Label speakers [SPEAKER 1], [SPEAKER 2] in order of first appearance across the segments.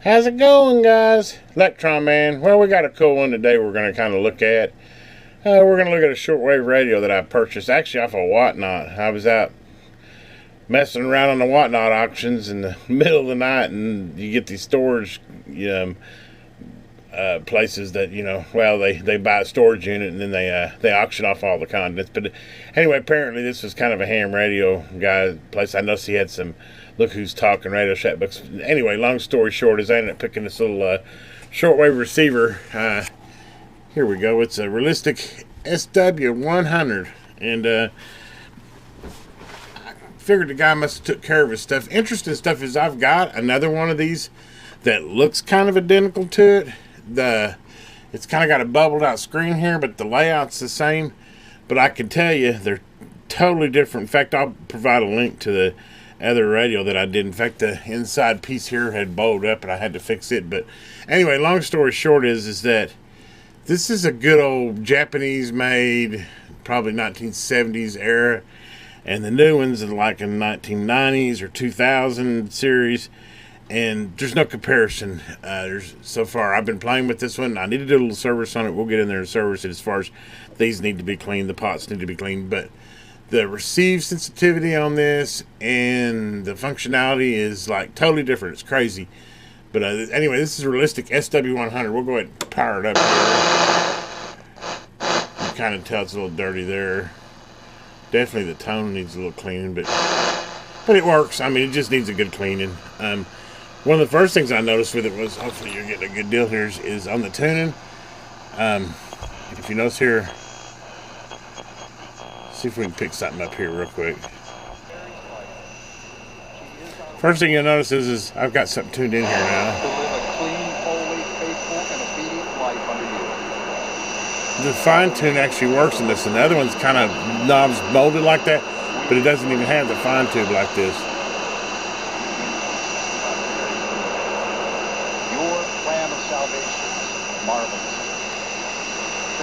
[SPEAKER 1] How's it going, guys? Electron Man. Well, we got a cool one today we're going to kind of look at. We're going to look at a shortwave radio that I purchased, actually off of Whatnot. I was out messing around on the Whatnot auctions in the middle of the night, and you get these storage places that, well, they buy a storage unit and then they auction off all the contents. But anyway, apparently this was kind of a ham radio guy place. I noticed he had some Look Who's Talking Radio Shack books. Anyway, long story short is I ended up picking this little shortwave receiver. Here we go. It's a realistic SW-100, and I figured the guy must have took care of his stuff. Interesting stuff is I've got another one of these that looks kind of identical to it. It's kind of got a bubbled out screen here, but the layout's the same. But I can tell you they're totally different. In fact, I'll provide a link to the other radio that I did. In fact, the inside piece here had bowled up and I had to fix it. But anyway, long story short is that this is a good old Japanese made, probably 1970s era, and the new ones are like in 1990s or 2000 series, and there's no comparison. So far I've been playing with this one. I need to do a little service on it. We'll get in there and service it. As far as these need to be cleaned, the pots need to be cleaned, but the receive sensitivity on this and the functionality is like totally different. It's crazy. But anyway, this is a realistic SW-100. We'll go ahead and power it up here. You can kind of tell it's a little dirty there. Definitely the tone needs a little cleaning, but it works. I mean, it just needs a good cleaning. One of the first things I noticed with it was, hopefully you're getting a good deal here, is on the tuning. If you notice here, see if we can pick something up here real quick. First thing you'll notice is I've got something tuned in here now. The fine tune actually works in this, and the other one's kind of knobs molded like that, but it doesn't even have the fine tube like this.
[SPEAKER 2] Your plan of salvation is marvelous.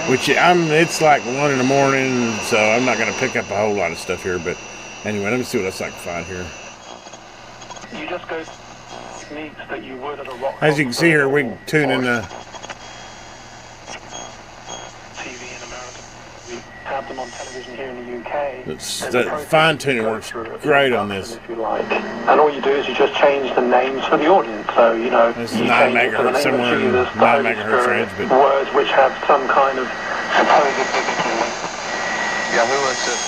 [SPEAKER 1] Which it's like 1 in the morning, so I'm not going to pick up a whole lot of stuff here. But anyway, let me see what else I can find here.
[SPEAKER 3] You just go techniques that you would at a rock.
[SPEAKER 1] As you can see here, we can tune in the
[SPEAKER 3] TV in America. We have them on television here in the UK.
[SPEAKER 1] the fine tuning works great on this.
[SPEAKER 3] If you like, and all you do is you just change the names for the audience. So
[SPEAKER 1] this is
[SPEAKER 3] you
[SPEAKER 1] 9
[SPEAKER 3] change it to the
[SPEAKER 1] megahertz,
[SPEAKER 3] name of
[SPEAKER 1] somewhere in
[SPEAKER 3] Jesus,
[SPEAKER 1] 9 megahertz range, but
[SPEAKER 3] words which have some kind of supposed biblical link.
[SPEAKER 2] Yahuwah says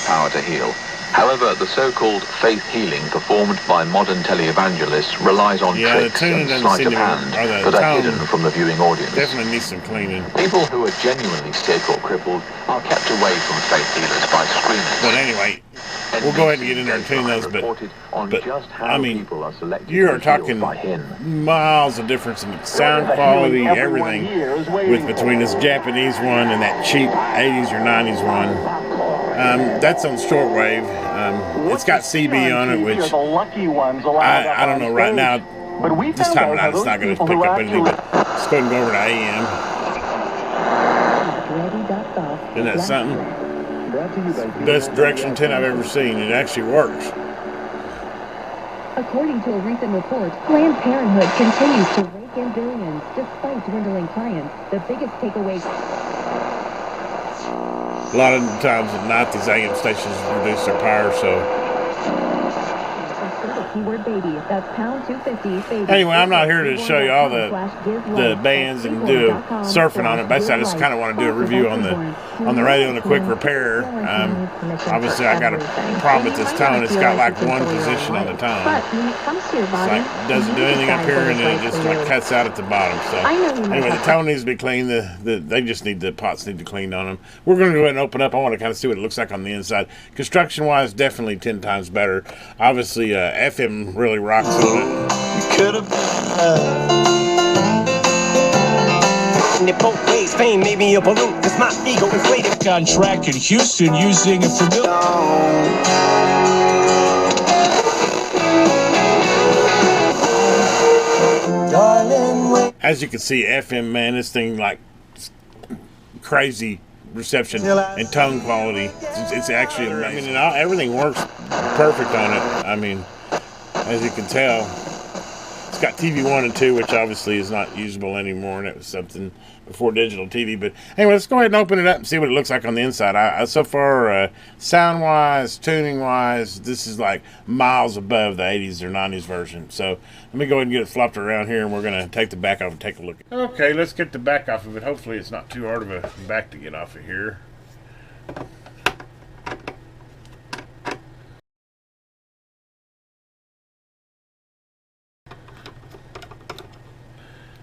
[SPEAKER 2] power to heal. However, the so-called faith healing performed by modern televangelists relies on tricks and sleight of hand that are hidden from the viewing audience.
[SPEAKER 1] Definitely needs some cleaning.
[SPEAKER 2] People who are genuinely sick or crippled are kept away from faith healers by screamers.
[SPEAKER 1] But anyway, we'll go ahead and get in there and tune those. But I mean, you are talking miles of difference in sound quality, everything, with between this Japanese one and that cheap 80s or 90s one. That's on shortwave. It's got CB on it, which I don't know right now. This time of night it's not going to pick up anything, but let's go ahead and go over to AM. Isn't that something? Best direction antenna I've ever seen. It actually works.
[SPEAKER 4] According to a recent report, Planned Parenthood continues to rake in billions despite dwindling clients. The biggest takeaway.
[SPEAKER 1] A lot of times at night, these AM stations reduce their power, so.
[SPEAKER 4] Keyword baby. That's pound 250 baby.
[SPEAKER 1] Anyway, I'm not here to show you all the bands and do surfing on it. Basically, I just kind of want to do a review on the radio and a quick repair. Obviously, I got a problem with this tone. It's got like one position on the tone. It's like doesn't do anything up here, and then it just like cuts out at the bottom. So anyway, the tone needs to be cleaned. They just need the pots need to clean on them. We're going to go ahead and open up. I want to kind of see what it looks like on the inside. Construction-wise, definitely 10 times better. Obviously, FM really rocks on it.
[SPEAKER 5] You could have been both ways, fame made me a balloon, cause my ego inflated.
[SPEAKER 6] On track in Houston using a familiar.
[SPEAKER 1] As you can see, FM, man, this thing like crazy reception and tone quality. It's actually amazing. I mean, everything works perfect on it. I mean, as you can tell, it's got TV 1 and 2, which obviously is not usable anymore, and it was something before digital TV. But anyway, let's go ahead and open it up and see what it looks like on the inside. So far, sound-wise, tuning-wise, this is like miles above the 80s or 90s version. So let me go ahead and get it flopped around here, and we're going to take the back off and take a look. Okay, let's get the back off of it. Hopefully it's not too hard of a back to get off of here.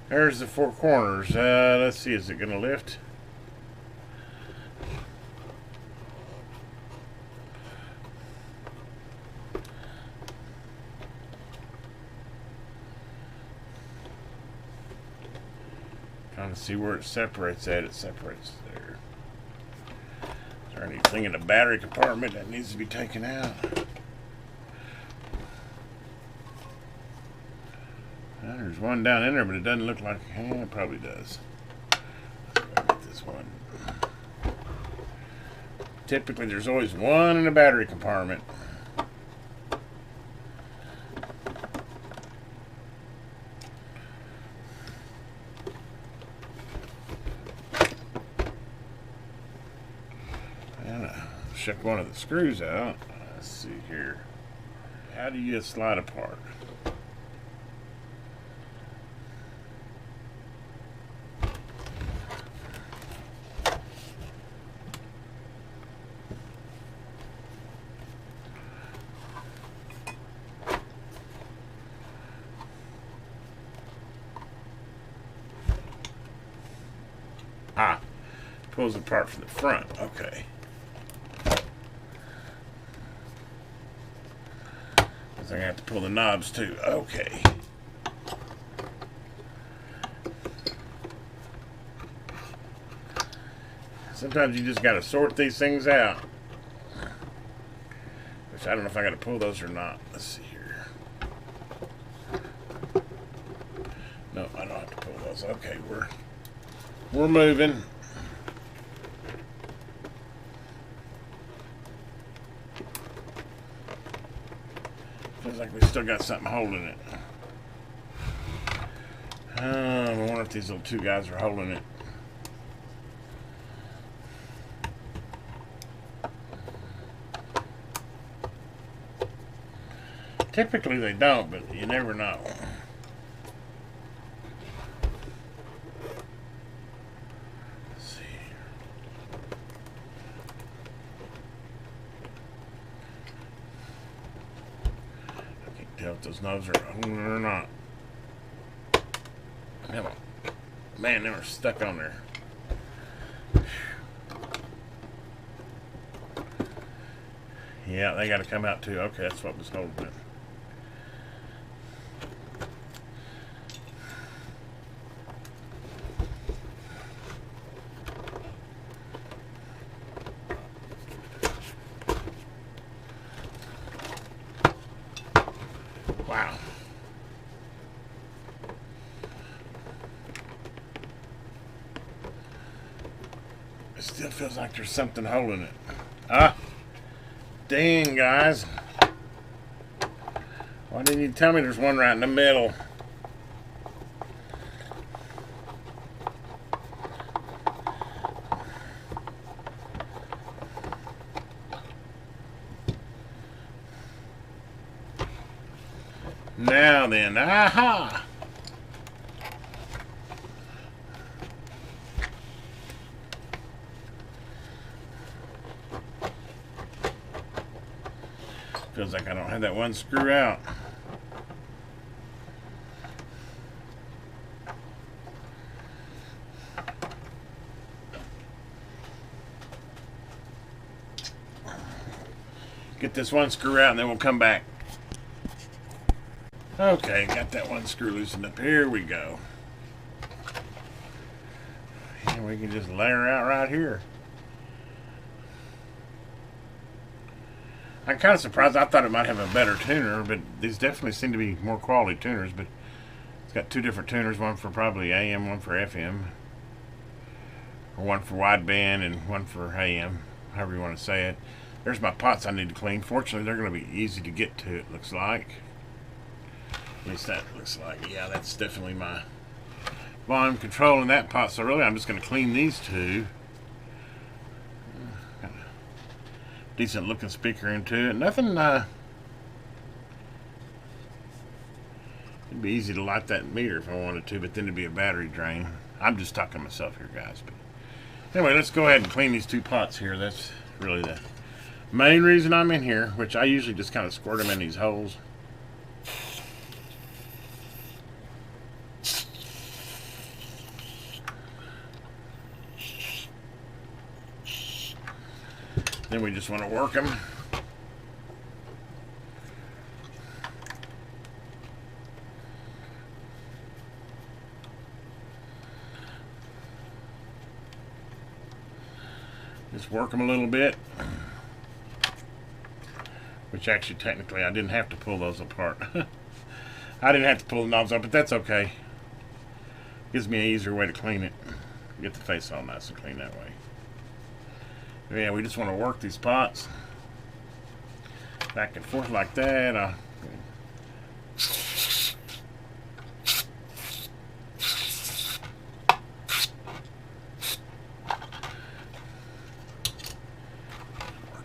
[SPEAKER 1] There's the four corners. Let's see, is it going to lift? Trying to see where it separates at. It separates there. Is there anything in the battery compartment that needs to be taken out? There's one down in there, but it doesn't look like it probably does. Let's go get this one. Typically, there's always one in the battery compartment. And check one of the screws out. Let's see here. How do you slide apart? Pulls apart from the front. Okay. I have to pull the knobs too. Okay. Sometimes you just got to sort these things out. Which I don't know if I got to pull those or not. Let's see here. No, I don't have to pull those. Okay, we're moving. Feels like we still got something holding it. I wonder if these little two guys are holding it. Typically they don't, but you never know. Let's see. I can't tell if those knobs are holding it or not. Man, they were stuck on there. Yeah, they got to come out too. Okay, that's what was holding it. Wow. It still feels like there's something holding it. Ah. Dang, guys. Why didn't you tell me there's one right in the middle? Now then, aha! Feels like I don't have that one screw out. Get this one screw out and then we'll come back. Okay, got that one screw loosened up. Here we go. And we can just lay her out right here. I'm kind of surprised. I thought it might have a better tuner, but these definitely seem to be more quality tuners. But it's got two different tuners, one for probably AM, one for FM. Or one for wideband and one for AM, however you want to say it. There's my pots I need to clean. Fortunately, they're going to be easy to get to, it looks like. At least that looks like. Yeah, that's definitely my volume control in that pot. So really, I'm just going to clean these two. Got a decent looking speaker into it. Nothing. It'd be easy to light that meter if I wanted to, but then it'd be a battery drain. I'm just talking to myself here, guys. But anyway, let's go ahead and clean these two pots here. That's really the main reason I'm in here, which I usually just kind of squirt them in these holes. Then we just want to work them. Just work them a little bit. Which actually, technically, I didn't have to pull those apart. I didn't have to pull the knobs up, but that's okay. Gives me an easier way to clean it. Get the face all nice and clean that way. Yeah, we just want to work these pots back and forth like that. Work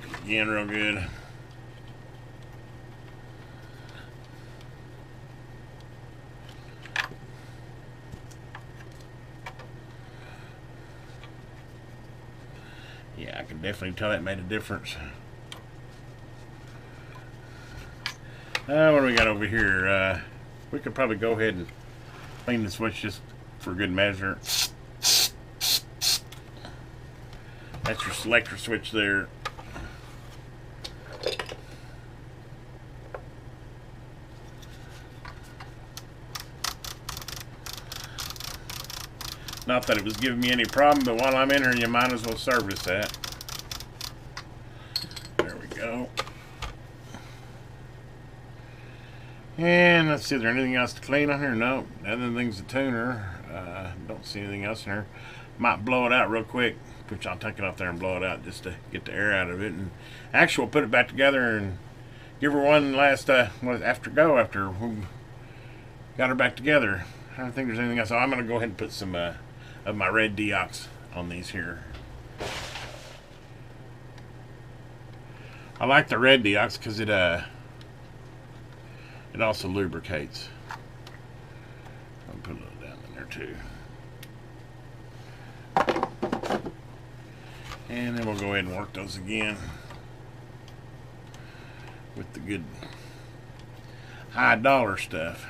[SPEAKER 1] it again real good. Yeah, I can definitely tell that made a difference. What do we got over here? We could probably go ahead and clean the switch just for good measure. That's your selector switch there. Not that it was giving me any problem, but while I'm in here, you might as well service that. There we go. And let's see, is there anything else to clean on here? No, other thing's a tuner. Don't see anything else in here. Might blow it out real quick, which I'll take it off there and blow it out just to get the air out of it. And actually, we'll put it back together and give her one last after we got her back together. I don't think there's anything else. So I'm going to go ahead and put some of my red deox on these here. I like the red deox because it also lubricates. I'll put a little down in there too. And then we'll go ahead and work those again with the good high dollar stuff.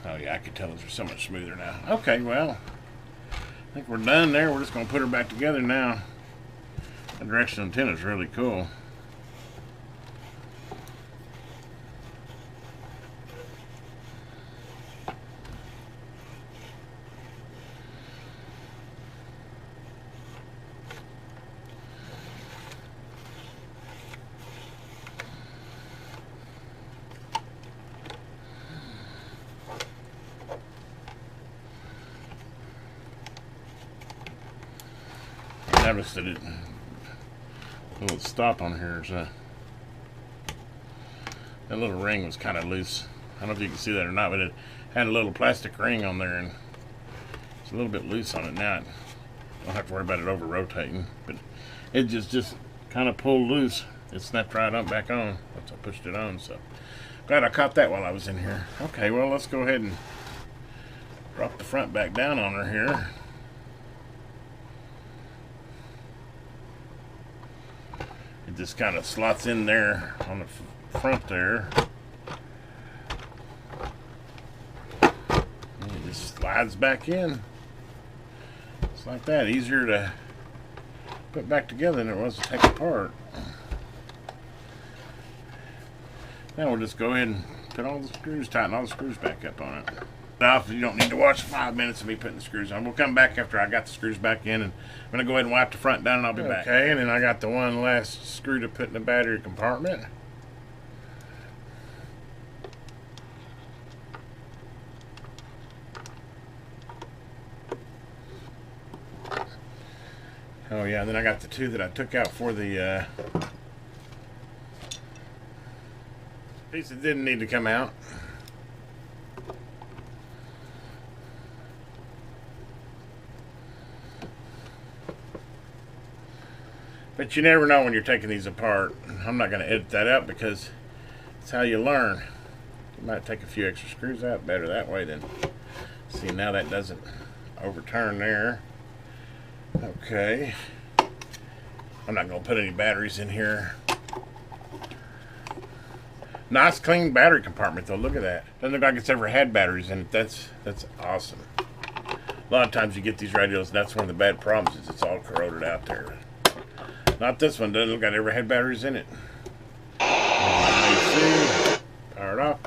[SPEAKER 1] Oh yeah, I can tell those are so much smoother now. Okay, well, I think we're done there. We're just going to put her back together now. The directional antenna is really cool. Noticed that a little stop on here is that little ring was kind of loose. I don't know if you can see that or not, but it had a little plastic ring on there, and it's a little bit loose on it now. I don't have to worry about it over rotating, but it just kind of pulled loose. It snapped right up back on once I pushed it on. So glad I caught that while I was in here. Okay, well, let's go ahead and drop the front back down on her here. It just kind of slots in there on the front there. And it just slides back in. It's like that. Easier to put back together than it was to take apart. Now we'll just go ahead and put all the screws, tighten all the screws back up on it. Off, you don't need to watch 5 minutes of me putting the screws on. We'll come back after I got the screws back in, and I'm going to go ahead and wipe the front down, and I'll be back. Okay, and then I got the one last screw to put in the battery compartment. Oh yeah, then I got the two that I took out for the piece that didn't need to come out. But you never know when you're taking these apart. I'm not going to edit that out because it's how you learn. You might take a few extra screws out. Better that way than... See, now that doesn't overturn there. Okay. I'm not going to put any batteries in here. Nice clean battery compartment though. Look at that. Doesn't look like it's ever had batteries in it. That's awesome. A lot of times you get these radios, and that's one of the bad problems, is it's all corroded out there. Not this one. Doesn't look like it ever had batteries in it. See. Power it off.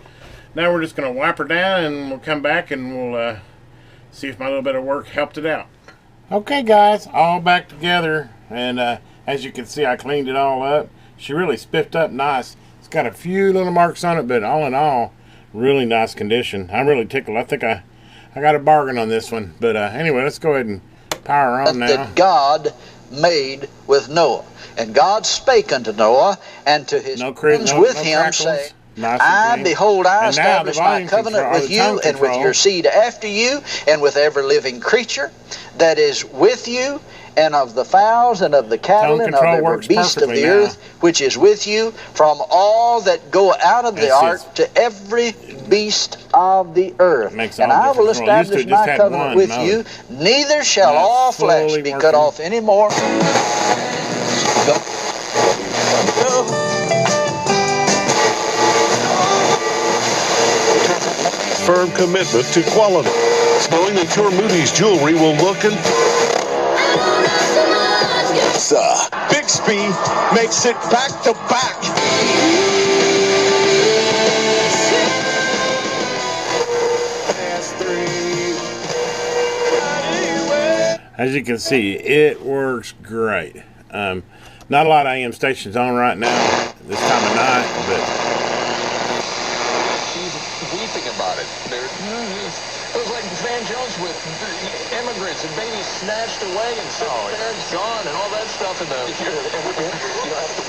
[SPEAKER 1] Now we're just going to wipe her down, and we'll come back and we'll see if my little bit of work helped it out. Okay guys, all back together, and as you can see, I cleaned it all up. She really spiffed up nice. It's got a few little marks on it, but all in all, really nice condition. I'm really tickled. I think I got a bargain on this one. But anyway, let's go ahead and power on now.
[SPEAKER 7] That God made with Noah. And God spake unto Noah and to his friends with him, saying, I, behold, I establish my covenant with you and with your seed after you and with every living creature that is with you, and of the fowls and of the cattle and of every beast of the earth which is with you, from all that go out of the ark to every beast of the earth. And I will establish my covenant with you, neither shall all flesh be cut off anymore.
[SPEAKER 8] Firm commitment to quality, knowing that your Moody's jewelry will look and Bixby makes it back to back.
[SPEAKER 1] As you can see, it works great. Not a lot of AM stations on right now this time of night, but
[SPEAKER 9] weeping about it. It was like Van Jones with immigrants and babies snatched away and parents gone and all that stuff. And you don't have to,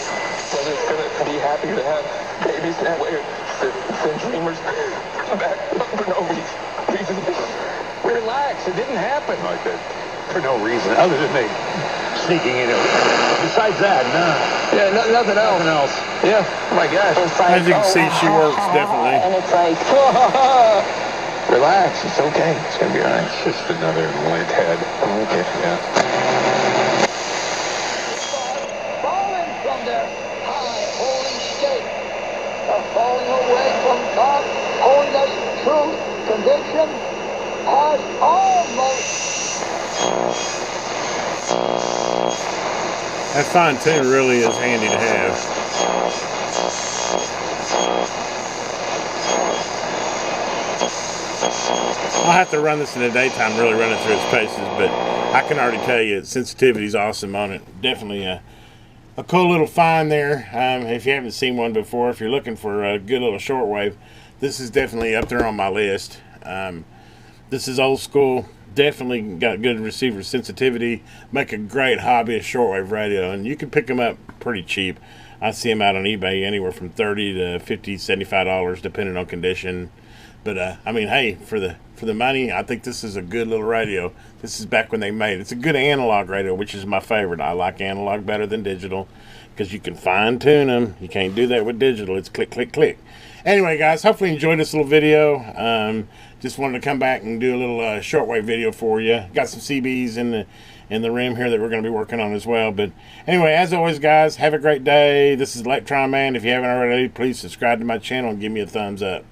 [SPEAKER 9] whether it's going to be happy to have babies that way or send dreamers back for no reason. Relax, it didn't happen like that for no reason other than they sneaking in. Besides that, no. Yeah, nothing else. Nothing else. Yeah. Oh my gosh.
[SPEAKER 1] As you can see, she works definitely.
[SPEAKER 9] And it's like, relax, it's okay. It's gonna be all right. It's just another lint head. Okay. Yeah. Falling from their high holy state, falling away from God, holiness, truth, conviction, has almost.
[SPEAKER 1] That fine tune really is handy to have. I'll have to run this in the daytime, really run it through its paces, but I can already tell you sensitivity is awesome on it. Definitely a cool little find there. If you haven't seen one before, if you're looking for a good little shortwave, this is definitely up there on my list. This is old school. Definitely got good receiver sensitivity. Make a great hobbyist shortwave radio, and you can pick them up pretty cheap. I see them out on eBay anywhere from $30 to $50, $75, depending on condition. But I mean, hey, for the money, I think this is a good little radio. This is back when they made it. It's a good analog radio, which is my favorite. I like analog better than digital because you can fine tune them. You can't do that with digital. It's click, click, click. Anyway, guys, hopefully you enjoyed this little video. Just wanted to come back and do a little shortwave video for you. Got some CBs in the room here that we're going to be working on as well. But anyway, as always, guys, have a great day. This is Electron Man. If you haven't already, please subscribe to my channel and give me a thumbs up.